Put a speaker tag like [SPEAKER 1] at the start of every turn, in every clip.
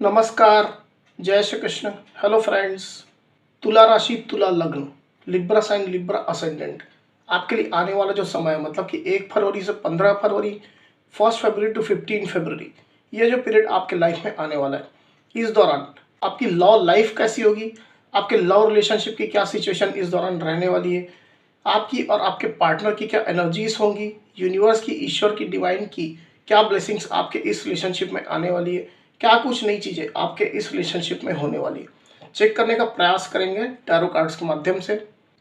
[SPEAKER 1] नमस्कार, जय Shri Krishna. Hello friends, तुला राशि, तुला लग्न, लिब्रा साइन, लिब्रा असेंडेंट आपके लिए आने वाला जो समय है, मतलब कि 1 फरवरी से 15 फरवरी, 1 फरवरी टू 15 फरवरी, ये जो पीरियड आपके लाइफ में आने वाला है, इस दौरान आपकी लव लाइफ कैसी होगी, आपके लव रिलेशनशिप की क्या सिचुएशन इस दौरान रहने वाली है, आपकी और आपके पार्टनर की क्या एनर्जीज होंगी, यूनिवर्स की, ईश्वर की, डिवाइन की क्या ब्लेसिंग्स आपके इस रिलेशनशिप में आने वाली है, क्या कुछ नई चीज़ें आपके इस रिलेशनशिप में होने वाली है, चेक करने का प्रयास करेंगे टैरो कार्ड्स के माध्यम से।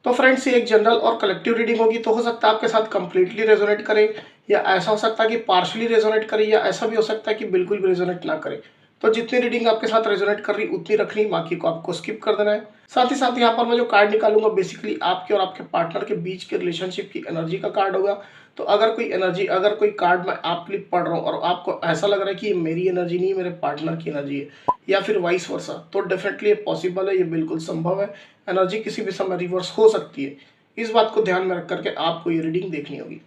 [SPEAKER 1] तो फ्रेंड्स, ये एक जनरल और कलेक्टिव रीडिंग होगी, तो हो सकता है आपके साथ कंप्लीटली रेजोनेट करे, या ऐसा हो सकता है कि पार्शली रेजोनेट करे, या ऐसा भी हो सकता है कि बिल्कुल भी रेजोनेट ना करे। तो जितनी रीडिंग आपके साथ रेजोनेट कर रही उतनी रखनी, बाकी को आपको स्किप कर देना है। साथ ही साथ यहाँ पर मैं जो कार्ड निकालूंगा बेसिकली आपके और आपके पार्टनर के बीच के रिलेशनशिप की एनर्जी का कार्ड होगा। तो अगर कोई एनर्जी, अगर कोई कार्ड मैं आपके लिए पढ़ रहा हूँ और आपको ऐसा लग रहा है कि ये मेरी एनर्जी नहीं है, मेरे पार्टनर की एनर्जी है, या फिर वाइस वर्सा, तो डेफिनेटली ये पॉसिबल है, ये बिल्कुल संभव है। एनर्जी किसी भी समय रिवर्स हो सकती है, इस बात को ध्यान में रख करके आपको ये रीडिंग देखनी होगी।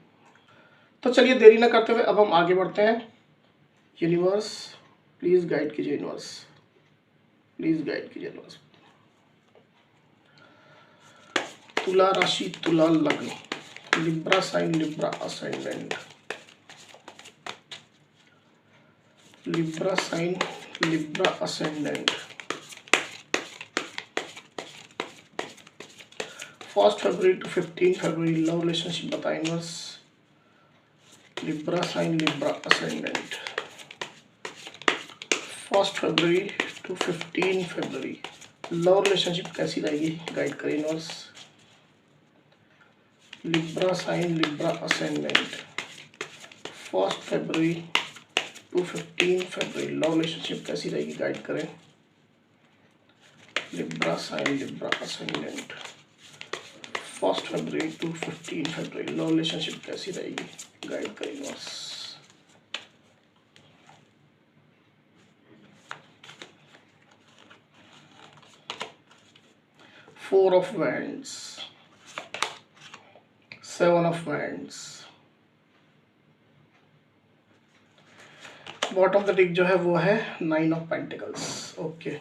[SPEAKER 1] तो चलिए देरी न करते हुए अब हम आगे बढ़ते हैं। यूनिवर्स प्लीज गाइड कीजिए, यूनिवर्स प्लीज गाइड कीजिए यूनिवर्स। तुला राशि, तुला लग्न, Libra sign, Libra ascendant, Libra sign, Libra ascendant, 1 फरवरी टू 15 फरवरी लव रिलेशनशिप बताएं universe. Libra sign, Libra ascendant, 1 फरवरी टू 15 फरवरी लव रिलेशनशिप कैसी रहेगी, गाइड करें universe. Libra sign, Libra ascendant, 1 फरवरी टू 15 फरवरी लव रिलेशनशिप कैसी रहेगी, गाइड करें। लिब्रा साइन, लिब्रा असेंडेंट, 1 फरवरी टू 15 फरवरी लव रिलेशनशिप कैसी रहेगी, गाइड करें universe. Four of Wands, 7 of Wands, bottom of the deck जो है वो है 9 ऑफ पेंटिकल्स। ओके,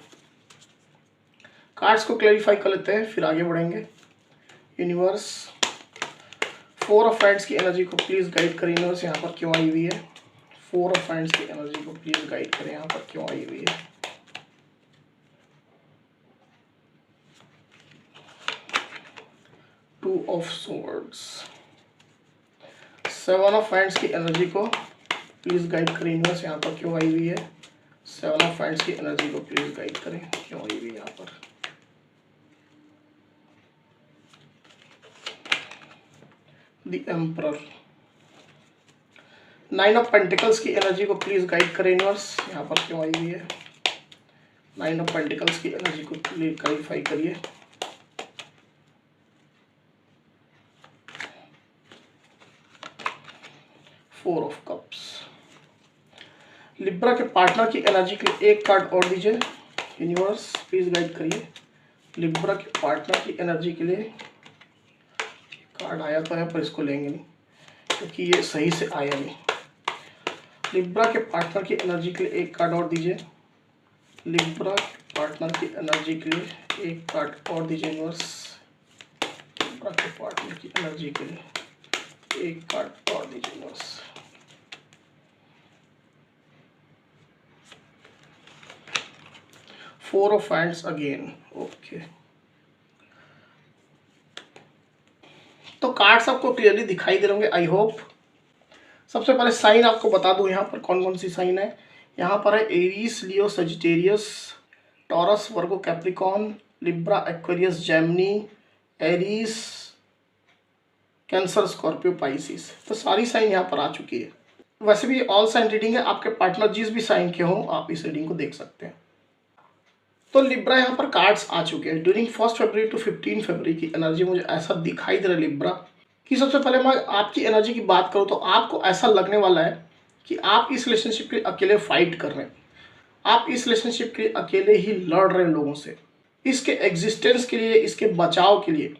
[SPEAKER 1] कार्ड्स को क्लैरिफाई कर लेते हैं, फिर आगे बढ़ेंगे। यूनिवर्स, 4 ऑफ Wands की एनर्जी को प्लीज गाइड करें यूनिवर्स, यहाँ पर क्यों आई हुई है। 4 ऑफ Wands की एनर्जी को प्लीज गाइड करें, यहाँ पर क्यों आई हुई है। Two of Swords, 7 of Wands की एनर्जी को प्लीज गाइड करें यूनिवर्स, यहाँ पर क्यों आई हुई है। 7 ऑफ Wands की एनर्जी को प्लीज गाइड करें, क्यों आई हुई है यहाँ पर। द एम्परर, 9 ऑफ पेंटिकल्स की एनर्जी को प्लीज गाइड करें यूनिवर्स, यहाँ पर क्यों आई हुई है। 9 ऑफ पेंटिकल्स की एनर्जी को प्लीज क्लैरिफाई करिए। फोर ऑफ कप्स, लिब्रा के पार्टनर की एनर्जी के लिए एक कार्ड और दीजिए यूनिवर्स, प्लीज गाइड करिए। लिब्रा के पार्टनर की एनर्जी के लिए कार्ड आया तो है पर इसको लेंगे नहीं क्योंकि ये सही से आया नहीं। लिब्रा के पार्टनर की एनर्जी के लिए एक कार्ड और दीजिए। लिब्रा के पार्टनर की एनर्जी के लिए एक कार्ड और दीजिए यूनिवर्स। लिब्रा के पार्टनर की एनर्जी के लिए एक कार्ड और दीजिए universe. Four of hands again. Okay, तो कार्ड्स आपको क्लियरली दिखाई दे रहे होंगे, आई होप। सबसे पहले साइन आपको बता दूं यहाँ पर कौन कौन सी साइन है। यहाँ पर है Aries, Leo, Sagittarius, Taurus, Virgo, Capricorn, Libra, Aquarius, Gemini, Aries, Cancer, Scorpio, Pisces. तो सारी साइन यहाँ पर आ चुकी है। वैसे भी ऑल साइन रीडिंग है, आपके पार्टनर जिस भी साइन के हों आप इस रीडिंग को देख सकते हैं। तो लिब्रा यहाँ पर कार्ड्स आ चुके हैं। ड्यूरिंग 1 फरवरी टू 15 फरवरी की एनर्जी मुझे ऐसा दिखाई दे रहा है लिब्रा कि सबसे पहले मैं आपकी एनर्जी की बात करूँ तो आपको ऐसा लगने वाला है कि आप इस रिलेशनशिप के लिए अकेले फाइट कर रहे हैं, आप इस रिलेशनशिप के लिए अकेले ही लड़ रहे हैं लोगों से, इसके एग्जिस्टेंस के लिए, इसके बचाव के लिए,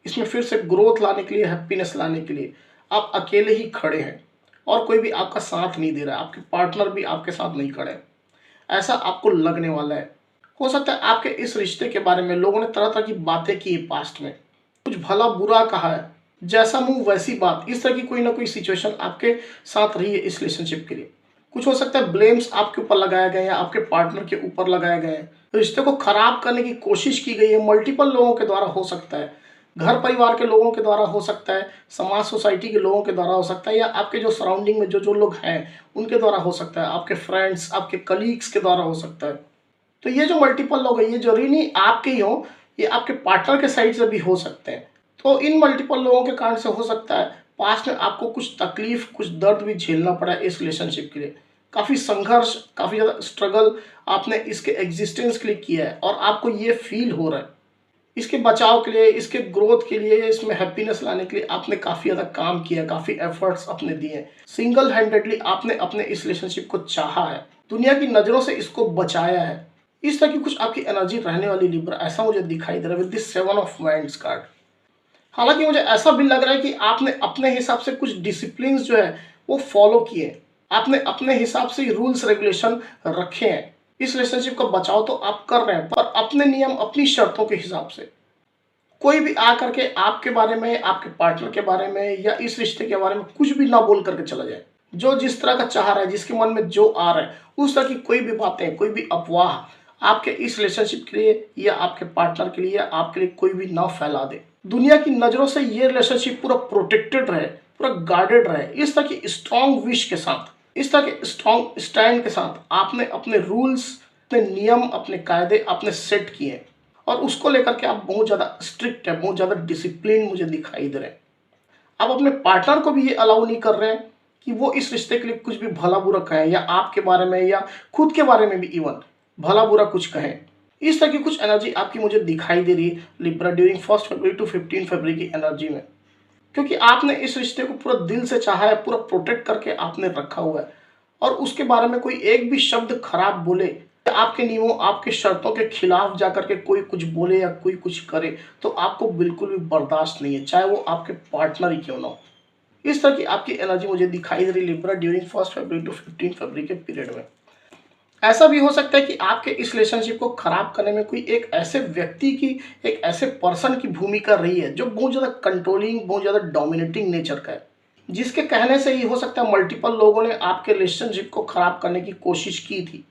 [SPEAKER 1] इसमें फिर से ग्रोथ लाने के लिए, हैप्पीनेस लाने के लिए आप अकेले ही खड़े हैं और कोई भी आपका साथ नहीं दे रहा है, आपके पार्टनर भी आपके साथ नहीं खड़े हैं। ऐसा आपको लगने वाला है। हो सकता है आपके इस रिश्ते के बारे में लोगों ने तरह तरह की बातें की है पास्ट में, कुछ भला बुरा कहा है, जैसा मुंह वैसी बात, इस तरह की कोई ना कोई सिचुएशन आपके साथ रही है इस रिलेशनशिप के लिए। कुछ हो सकता है ब्लेम्स आपके ऊपर लगाए गए हैं या आपके पार्टनर के ऊपर लगाए गए हैं, रिश्ते को खराब करने की कोशिश की गई है, मल्टीपल लोगों के द्वारा हो सकता है, घर परिवार के लोगों के द्वारा हो सकता है, समाज सोसाइटी के लोगों के द्वारा हो सकता है, या आपके जो सराउंडिंग में जो जो लोग हैं उनके द्वारा हो सकता है, आपके फ्रेंड्स आपके कलीग्स के द्वारा हो सकता है। तो ये जो मल्टीपल लोग हैं ये जरूरी नहीं आपके ही हो, ये आपके पार्टनर के साइड से भी हो सकते हैं। तो इन मल्टीपल लोगों के कारण से हो सकता है पास्ट में आपको कुछ तकलीफ कुछ दर्द भी झेलना पड़ा है इस रिलेशनशिप के लिए, काफ़ी संघर्ष काफ़ी ज़्यादा स्ट्रगल आपने इसके एग्जिस्टेंस के लिए किया है और आपको ये फील हो रहा है। इसके बचाव के लिए, इसके ग्रोथ के लिए, इसमें हैप्पीनेस लाने के लिए आपने काफ़ी ज़्यादा काम किया, काफ़ी एफर्ट्स अपने दिए, सिंगल हैंडेडली आपने अपने इस रिलेशनशिप को चाहा है, दुनिया की नज़रों से इसको बचाया है। इस तरह की कुछ आपकी एनर्जी रहने वाली लिब्रा, ऐसा मुझे दिखाई दे रहा है with this 7 of wands card. हालांकि मुझे ऐसा भी लग रहा है कि आपने अपने हिसाब से कुछ डिसिप्लिन जो है वो फॉलो किए, आपने अपने हिसाब से रूल्स रेगुलेशन रखे हैं। इस रिलेशनशिप का बचाव तो आप कर रहे हैं पर अपने नियम अपनी शर्तों के हिसाब से। कोई भी आकर के आपके बारे में, आपके पार्टनर के बारे में या इस रिश्ते के बारे में कुछ भी ना बोल करके चला जाए। जो जिस तरह का चाह रहा है, जिसके मन में जो आ रहा है, उस तरह की कोई भी बातें, कोई भी अफवाह आपके इस रिलेशनशिप के लिए या आपके पार्टनर के लिए या आपके लिए कोई भी ना फैला दे। दुनिया की नज़रों से ये रिलेशनशिप पूरा प्रोटेक्टेड रहे, पूरा गार्डेड रहे। इस तरह की स्ट्रॉन्ग विश के साथ, इस तरह के स्ट्रॉन्ग स्टैंड के साथ आपने अपने रूल्स, अपने नियम, अपने कायदे आपने सेट किए और उसको लेकर के आप बहुत ज़्यादा स्ट्रिक्ट है, बहुत ज़्यादा डिसिप्लिन मुझे दिखाई दे रहे हैं। आप अपने पार्टनर को भी ये अलाउ नहीं कर रहे हैं कि वो इस रिश्ते के लिए कुछ भी भला बुरा कहें या आपके बारे में या खुद के बारे में भी इवन भला बुरा कुछ कहें। इस तरह की कुछ एनर्जी आपकी मुझे दिखाई दे रही है लिब्रा ड्यूरिंग 1 फरवरी टू 15 फरवरी की एनर्जी में, क्योंकि आपने इस रिश्ते को पूरा दिल से चाहा है, पूरा प्रोटेक्ट करके आपने रखा हुआ है और उसके बारे में कोई एक भी शब्द खराब बोले, आपके नियमों आपके शर्तों के खिलाफ जाकर के कोई कुछ बोले या कोई कुछ करे तो आपको बिल्कुल भी बर्दाश्त नहीं है, चाहे वो आपके पार्टनर ही क्यों ना हो। इस तरह की आपकी एनर्जी मुझे दिखाई दे रही लिब्रा ड्यूरिंग 1 फरवरी टू 15 फरवरी के पीरियड में। ऐसा भी हो सकता है कि आपके इस रिलेशनशिप को खराब करने में कोई एक ऐसे व्यक्ति की, एक ऐसे पर्सन की भूमिका रही है जो बहुत ज़्यादा कंट्रोलिंग, बहुत ज़्यादा डोमिनेटिंग नेचर का है, जिसके कहने से ही हो सकता है मल्टीपल लोगों ने आपके रिलेशनशिप को खराब करने की कोशिश की थी।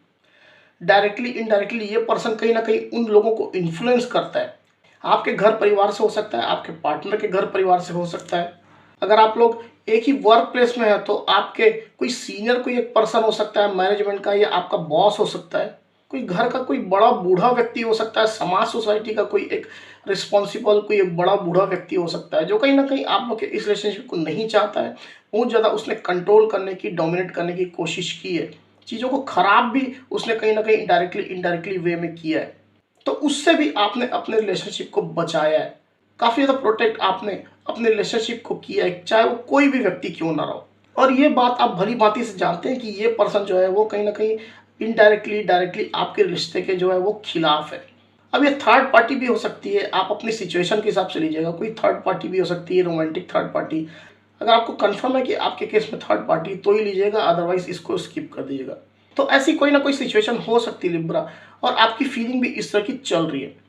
[SPEAKER 1] डायरेक्टली इनडायरेक्टली ये पर्सन कहीं ना कहीं उन लोगों को इन्फ्लुएंस करता है। आपके घर परिवार से हो सकता है, आपके पार्टनर के घर परिवार से हो सकता है। अगर आप लोग एक ही वर्क प्लेस में है तो आपके कोई सीनियर कोई एक पर्सन हो सकता है मैनेजमेंट का, या आपका बॉस हो सकता है, कोई घर का कोई बड़ा बूढ़ा व्यक्ति हो सकता है, समाज सोसाइटी का कोई एक रिस्पॉन्सिबल कोई एक बड़ा बूढ़ा व्यक्ति हो सकता है जो कहीं ना कहीं आप लोग के इस रिलेशनशिप को नहीं चाहता है। बहुत ज़्यादा उसने कंट्रोल करने की, डोमिनेट करने की कोशिश की है, चीज़ों को खराब भी उसने कहीं ना कहीं डायरेक्टली इनडायरेक्टली वे में किया है। तो उससे भी आपने अपने रिलेशनशिप को बचाया है, काफ़ी ज़्यादा प्रोटेक्ट आपने अपने रिलेशनशिप को किया है, चाहे वो कोई भी व्यक्ति क्यों ना रहो। और ये बात आप भली भांति से जानते हैं कि ये पर्सन जो है वो कहीं ना कहीं इनडायरेक्टली डायरेक्टली आपके रिश्ते के जो है वो खिलाफ है। अब ये थर्ड पार्टी भी हो सकती है, आप अपनी सिचुएशन के हिसाब से लीजिएगा, कोई थर्ड पार्टी भी हो सकती है, रोमांटिक थर्ड पार्टी। अगर आपको कंफर्म है कि आपके केस में थर्ड पार्टी तो ही लीजिएगा, अदरवाइज इसको स्किप कर दीजिएगा। तो ऐसी कोई ना कोई सिचुएशन हो सकती है लिब्रा, और आपकी फीलिंग भी इस तरह की चल रही है।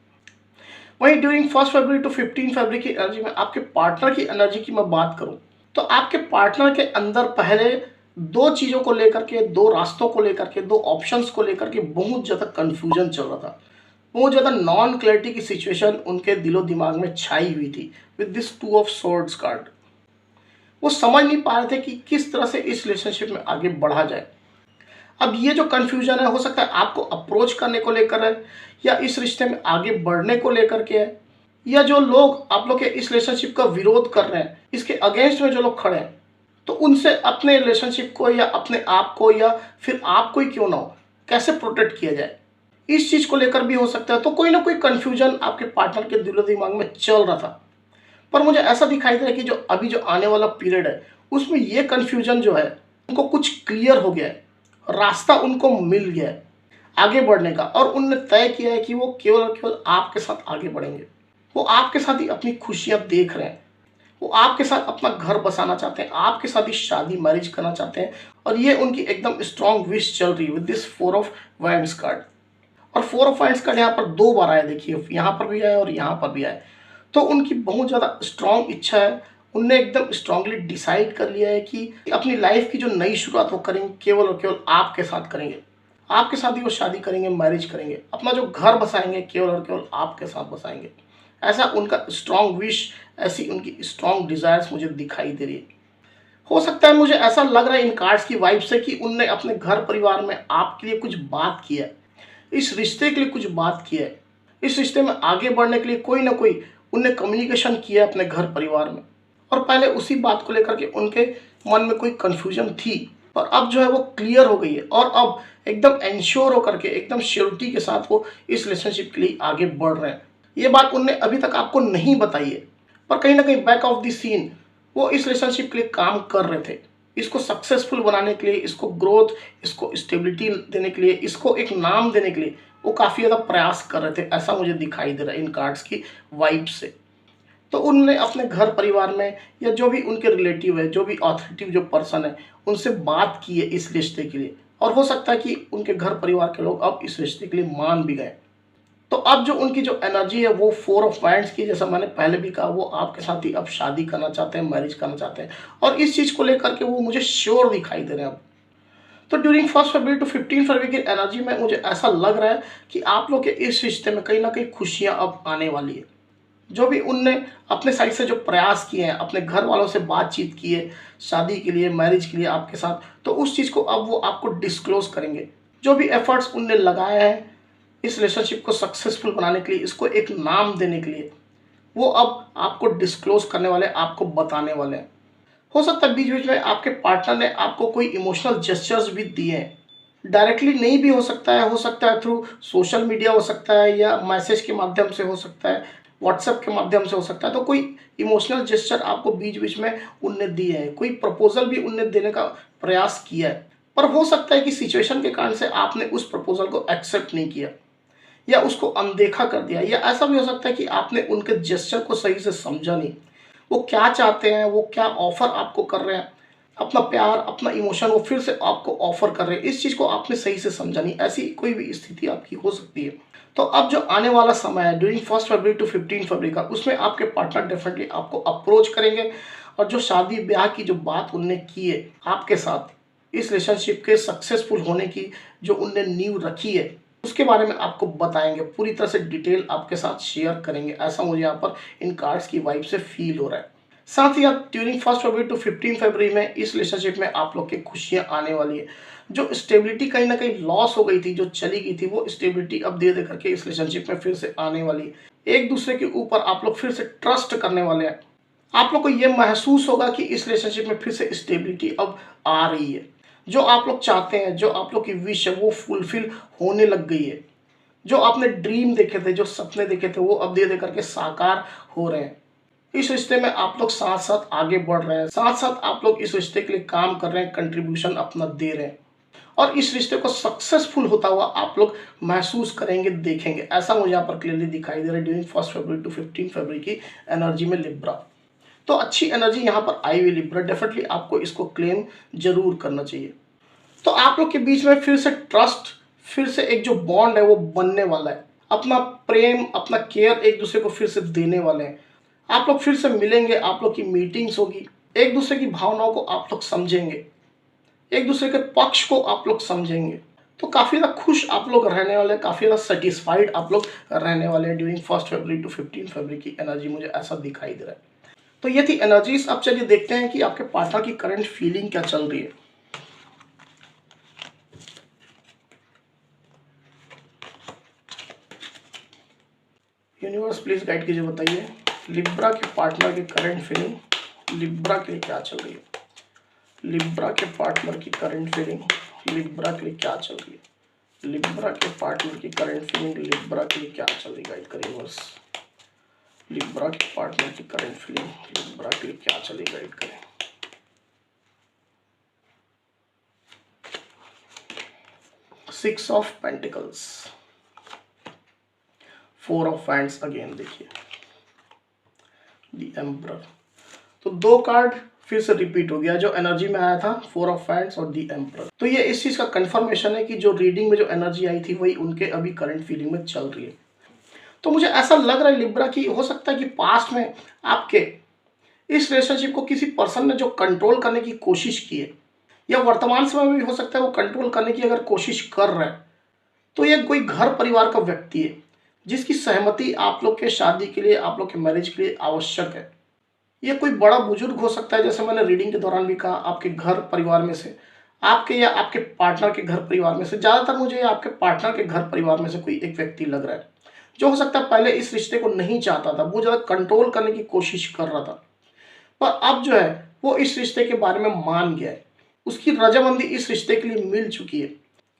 [SPEAKER 1] वहीं ड्यूरिंग 1 फरवरी टू 15 फरवरी की एनर्जी में आपके पार्टनर की एनर्जी की मैं बात करूं तो आपके पार्टनर के अंदर पहले दो चीज़ों को लेकर के, दो रास्तों को लेकर के, दो ऑप्शंस को लेकर के बहुत ज़्यादा कन्फ्यूजन चल रहा था, बहुत ज़्यादा नॉन क्लैरिटी की सिचुएशन उनके दिलो दिमाग में छाई हुई थी with this 2 of swords card. वो समझ नहीं पा रहे थे कि किस तरह से इस रिलेशनशिप में आगे बढ़ा जाए। अब ये जो कन्फ्यूजन है हो सकता है आपको अप्रोच करने को लेकर है, या इस रिश्ते में आगे बढ़ने को लेकर के है, या जो लोग आप लोग के इस रिलेशनशिप का विरोध कर रहे हैं, इसके अगेंस्ट में जो लोग खड़े हैं, तो उनसे अपने रिलेशनशिप को या अपने आप को या फिर आपको ही क्यों ना हो कैसे प्रोटेक्ट किया जाए, इस चीज़ को लेकर भी हो सकता है। तो कोई ना कोई कन्फ्यूजन आपके पार्टनर के दिलो दिमाग में चल रहा था। पर मुझे ऐसा दिखाई दे रहा है कि जो अभी जो आने वाला पीरियड है उसमें ये कन्फ्यूजन जो है उनको कुछ क्लियर हो गया है, रास्ता उनको मिल गया है आगे बढ़ने का, और उनने तय किया है कि वो केवल और केवल आपके साथ आगे बढ़ेंगे। वो आपके साथ ही अपनी खुशियां देख रहे हैं, वो आपके साथ अपना घर बसाना चाहते हैं, आपके साथ ही शादी मैरिज करना चाहते हैं, और ये उनकी एकदम स्ट्रॉन्ग विश चल रही है with this 4 of winds card. और 4 ऑफ वाइंड्स कार्ड यहाँ पर 2 बार आया, देखिए यहाँ पर भी आया और यहाँ पर भी आया। तो उनकी बहुत ज़्यादा स्ट्रॉन्ग इच्छा है, उनने एकदम स्ट्रांगली डिसाइड कर लिया है कि अपनी लाइफ की जो नई शुरुआत वो करेंगे केवल और केवल आपके साथ करेंगे। आपके साथ ही वो शादी करेंगे, मैरिज करेंगे, अपना जो घर बसाएंगे केवल और केवल आपके साथ बसाएंगे। ऐसा उनका स्ट्रॉन्ग विश, ऐसी उनकी स्ट्रॉन्ग डिजायर्स मुझे दिखाई दे रही है। हो सकता है, मुझे ऐसा लग रहा है इन कार्ड्स की वाइब से कि उनने अपने घर परिवार में आपके लिए कुछ बात किया है, इस रिश्ते के लिए कुछ बात किया है, इस रिश्ते में आगे बढ़ने के लिए कोई ना कोई उनने कम्युनिकेशन किया है अपने घर परिवार में। और पहले उसी बात को लेकर के उनके मन में कोई कन्फ्यूजन थी, पर अब जो है वो क्लियर हो गई है, और अब एकदम एंश्योर होकर के, एकदम श्योरिटी के साथ वो इस रिलेशनशिप के लिए आगे बढ़ रहे हैं। ये बात उनने अभी तक आपको नहीं बताई है, पर कहीं ना कहीं बैक ऑफ द सीन वो इस रिलेशनशिप के लिए काम कर रहे थे, इसको सक्सेसफुल बनाने के लिए, इसको ग्रोथ, इसको स्टेबिलिटी देने के लिए, इसको एक नाम देने के लिए वो काफ़ी ज़्यादा प्रयास कर रहे थे। ऐसा मुझे दिखाई दे रहा है इन कार्ड्स की वाइब से। तो उनने अपने घर परिवार में या जो भी उनके रिलेटिव है, जो भी ऑथोरिटी जो पर्सन है, उनसे बात की है इस रिश्ते के लिए, और हो सकता है कि उनके घर परिवार के लोग अब इस रिश्ते के लिए मान भी गए। तो अब जो उनकी जो एनर्जी है वो 4 ऑफ वाइंड्स की, जैसा मैंने पहले भी कहा, वो आपके साथ ही अब शादी करना चाहते हैं, मैरिज करना चाहते हैं, और इस चीज़ को लेकर के वो मुझे श्योर दिखाई दे रहे हैं अब। तो ड्यूरिंग 1 फरवरी टू 15 फरवरी की एनर्जी में मुझे ऐसा लग रहा है कि आप लोग के इस रिश्ते में कहीं ना कहीं खुशियां अब आने वाली है। जो भी उनने अपने साइड से जो प्रयास किए हैं, अपने घर वालों से बातचीत की है शादी के लिए, मैरिज के लिए आपके साथ, तो उस चीज़ को अब वो आपको डिस्क्लोज करेंगे। जो भी एफर्ट्स उनने लगाए हैं इस रिलेशनशिप को सक्सेसफुल बनाने के लिए, इसको एक नाम देने के लिए, वो अब आपको डिस्क्लोज करने वाले, आपको बताने वाले हैं। हो सकता है बीच बीच में आपके पार्टनर ने आपको कोई इमोशनल जेस्चर्स भी दिए हैं, डायरेक्टली नहीं भी हो सकता है थ्रू सोशल मीडिया हो सकता है, या मैसेज के माध्यम से हो सकता है, व्हाट्सएप के माध्यम से हो सकता है। तो कोई इमोशनल जेस्चर आपको बीच बीच में उनने दिए हैं, कोई प्रपोजल भी उनने देने का प्रयास किया है, पर हो सकता है कि सिचुएशन के कारण से आपने उस प्रपोजल को एक्सेप्ट नहीं किया, या उसको अनदेखा कर दिया, या ऐसा भी हो सकता है कि आपने उनके जेस्चर को सही से समझा नहीं, वो क्या चाहते हैं, वो क्या ऑफर आपको कर रहे हैं, अपना प्यार, अपना इमोशन वो फिर से आपको ऑफर कर रहे हैं, इस चीज़ को आपने सही से समझा नहीं। ऐसी कोई भी स्थिति आपकी हो सकती है। तो अब जो आने वाला समय है ड्यूरिंग 1 फरवरी टू 15 फरवरी का, उसमें आपके पार्टनर डेफिनेटली आपको अप्रोच करेंगे, और जो शादी ब्याह की जो बात उनने की है आपके साथ, इस रिलेशनशिप के सक्सेसफुल होने की जो उनने नींव रखी है, उसके बारे में आपको बताएंगे, पूरी तरह से डिटेल आपके साथ शेयर करेंगे। ऐसा मुझे यहाँ पर इन कार्ड्स की वाइब से फील हो रहा है। साथ ही आप ड्यूरिंग 1 फरवरी टू 15 फरवरी में इस रिलेशनशिप में आप लोग की खुशियां आने वाली है। जो स्टेबिलिटी कहीं ना कहीं लॉस हो गई थी, जो चली गई थी, वो स्टेबिलिटी अब धीरे धीरे करके इस रिलेशनशिप में फिर से आने वाली है। एक दूसरे के ऊपर आप लोग फिर से ट्रस्ट करने वाले हैं। आप लोग को ये महसूस होगा कि इस रिलेशनशिप में फिर से स्टेबिलिटी अब आ रही है। जो आप लोग चाहते हैं, जो आप लोग की विश है, वो फुलफिल होने लग गई है। जो आपने ड्रीम देखे थे, जो सपने देखे थे, वो अब धीरे धीरे करके साकार हो रहे हैं। इस रिश्ते में आप लोग साथ साथ आगे बढ़ रहे हैं, साथ साथ आप लोग इस रिश्ते के लिए काम कर रहे हैं, कंट्रीब्यूशन अपना दे रहे हैं, और इस रिश्ते को सक्सेसफुल होता हुआ आप लोग महसूस करेंगे, देखेंगे। ऐसा मुझे यहाँ पर क्लियरली दिखाई दे रहा है ड्यूरिंग 1 फरवरी टू 15 फरवरी की एनर्जी में लिब्रा। तो अच्छी एनर्जी यहाँ पर आई हुई लिब्रा, डेफिनेटली आपको इसको क्लेम जरूर करना चाहिए। तो आप लोग के बीच में फिर से ट्रस्ट, फिर से एक जो बॉन्ड है वो बनने वाला है। अपना प्रेम, अपना केयर एक दूसरे को फिर से देने वाले हैं। आप लोग फिर से मिलेंगे, आप लोग की मीटिंग्स होगी, एक दूसरे की भावनाओं को आप लोग समझेंगे, एक दूसरे के पक्ष को आप लोग समझेंगे। तो काफ़ी ज़्यादा खुश आप लोग रहने वाले हैं, काफ़ी ज़्यादा सेटिस्फाइड आप लोग रहने वाले हैं ड्यूरिंग 1 फरवरी टू 15 फरवरी की एनर्जी, मुझे ऐसा दिखाई दे रहा है। तो ये थी एनर्जीज। अब चलिए देखते हैं कि आपके पार्टनर की करंट फीलिंग क्या चल रही है। यूनिवर्स प्लीज गाइड कीजिए, बताइए लिब्रा के पार्टनर की करंट फीलिंग लिब्रा के लिए क्या चल रही है। लिब्रा के पार्टनर की करंट फीलिंग लिब्रा के लिए क्या चल रही है। लिब्रा के पार्टनर की करंट फीलिंग लिब्रा के लिए क्या चल रही है, गाइड करिए यूनिवर्स। लिब्रा के पार्टनर की करंट फीलिंग लिब्रा के लिए क्या चल रही है, गाइड करें। Six of pentacles, 4 of wands again, देखिए द एम्परर। तो 2 कार्ड फिर से रिपीट हो गया, जो एनर्जी में आया था 4 ऑफ हैंड्स और दी एम्परर। तो ये इस चीज़ का कंफर्मेशन है कि जो रीडिंग में जो एनर्जी आई थी वही उनके अभी करंट फीलिंग में चल रही है। तो मुझे ऐसा लग रहा है लिब्रा कि हो सकता है कि पास्ट में आपके इस रिलेशनशिप को किसी पर्सन ने जो कंट्रोल करने की कोशिश की है, या वर्तमान समय में भी हो सकता है वो कंट्रोल करने की अगर कोशिश कर रहा है, तो ये कोई घर परिवार का व्यक्ति है जिसकी सहमति आप लोग के शादी के लिए, आप लोग के मैरिज के लिए आवश्यक है। ये कोई बड़ा बुजुर्ग हो सकता है, जैसे मैंने रीडिंग के दौरान भी कहा, आपके घर परिवार में से, आपके या आपके पार्टनर के घर परिवार में से। ज़्यादातर मुझे आपके पार्टनर के घर परिवार में से कोई एक व्यक्ति लग रहा है, जो हो सकता है पहले इस रिश्ते को नहीं चाहता था, वो ज़्यादा कंट्रोल करने की कोशिश कर रहा था, पर अब जो है वो इस रिश्ते के बारे में मान गया है, उसकी रजामंदी इस रिश्ते के लिए मिल चुकी है,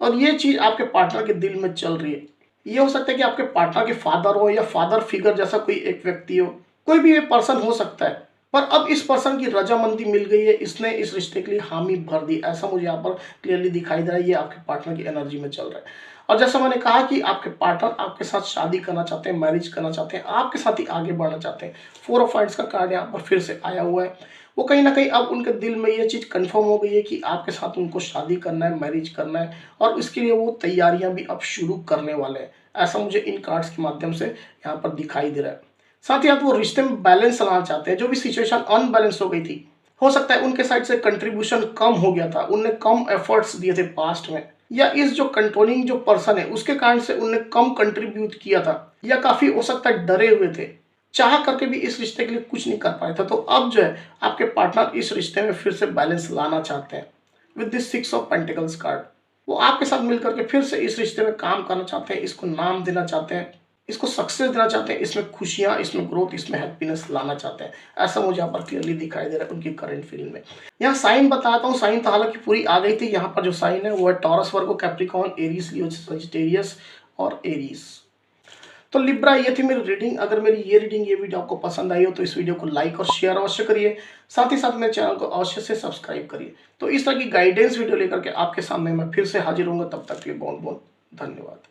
[SPEAKER 1] और ये चीज़ आपके पार्टनर के दिल में चल रही है। ये हो सकता है कि आपके पार्टनर के फादर हो या फादर फिगर जैसा कोई एक व्यक्ति हो, कोई भी ये पर्सन हो सकता है, पर अब इस पर्सन की रजामंदी मिल गई है, इसने इस रिश्ते के लिए हामी भर दी, ऐसा मुझे यहाँ पर क्लियरली दिखाई दे रहा है। ये आपके पार्टनर की एनर्जी में चल रहा है। और जैसा मैंने कहा कि आपके पार्टनर आपके साथ शादी करना चाहते हैं, मैरिज करना चाहते हैं, आपके साथ ही आगे बढ़ना चाहते हैं। 4 ऑफ वांड्स का कार्ड यहाँ पर फिर से आया हुआ है। वो कहीं ना कहीं अब उनके दिल में ये चीज़ कंफर्म हो गई है कि आपके साथ उनको शादी करना है, मैरिज करना है, और इसके लिए वो तैयारियां भी अब शुरू करने वाले हैं। ऐसा मुझे इन कार्ड्स के माध्यम से यहाँ पर दिखाई दे रहा है। साथ ही साथ वो रिश्ते में बैलेंस लाना चाहते हैं। जो भी सिचुएशन अनबैलेंस हो गई थी, हो सकता है उनके साइड से कंट्रीब्यूशन कम हो गया था, उनने कम एफर्ट्स दिए थे पास्ट में, या इस जो कंट्रोलिंग जो पर्सन है उसके कारण से उनने कम कंट्रीब्यूट किया था, या काफ़ी हो सकता है डरे हुए थे, चाह करके भी इस रिश्ते के लिए कुछ नहीं कर पाए थे। तो अब जो है आपके पार्टनर इस रिश्ते में फिर से बैलेंस लाना चाहते हैं with this 6 of pentacles card. वो आपके साथ मिलकर के फिर से इस रिश्ते में काम करना चाहते हैं, इसको नाम देना चाहते हैं, इसको सक्सेस देना चाहते हैं, इसमें खुशियां, इसमें ग्रोथ, इसमें हैप्पीनेस लाना चाहते हैं। ऐसा मुझे यहाँ पर क्लियरली दिखाई दे रहा है उनकी करंट फीलिंग में। यहाँ साइन बताता हूँ, साइन तो हालांकि पूरी आ गई थी। यहाँ पर जो साइन है वो है टॉरस, वर्गो, कैप्रिकॉर्न, एरीज, लियो, सजिटेरियस और एरीज। तो लिब्रा, ये थी मेरी रीडिंग। अगर मेरी ये रीडिंग, ये वीडियो आपको पसंद आई हो तो इस वीडियो को लाइक और शेयर अवश्य करिए। साथ ही साथ मेरे चैनल को अवश्य से सब्सक्राइब करिए। तो इस तरह की गाइडेंस वीडियो लेकर के आपके सामने मैं फिर से हाजिर होऊंगा। तब तक के लिए बहुत बहुत धन्यवाद।